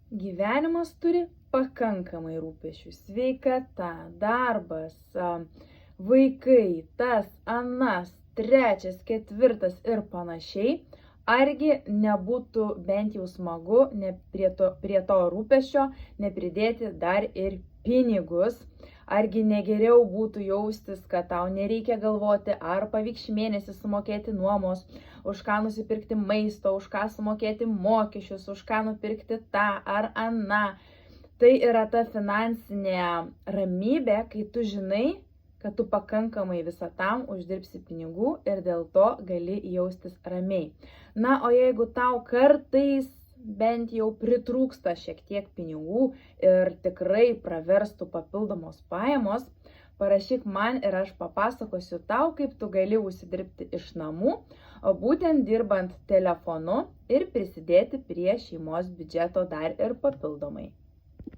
Gyvenimas turi pakankamai rūpesčių. Sveikata, darbas, vaikai, tas, anas, trečias, ketvirtas ir panašiai. Argi nebūtų bent jau smagu prie to rūpesčio nepridėti dar ir pinigus? Argi negeriau būtų jaustis, kad tau nereikia galvoti, ar pavyks šį mėnesį sumokėti nuomos, už ką nusipirkti maisto, už ką sumokėti mokesčius, už ką nupirkti tą ar aną. Tai yra ta finansinė ramybė, kai tu žinai, kad tu pakankamai visą tam uždirbsi pinigų ir dėl to gali jaustis ramiai. Na, o jeigu tau kartais bent jau pritrūksta šiek tiek pinigų ir tikrai praverstų papildomos pajamos, parašyk man ir aš papasakosiu tau, kaip tu gali užsidirbti iš namų, o būtent dirbant telefonu ir prisidėti prie šeimos biudžeto dar ir papildomai.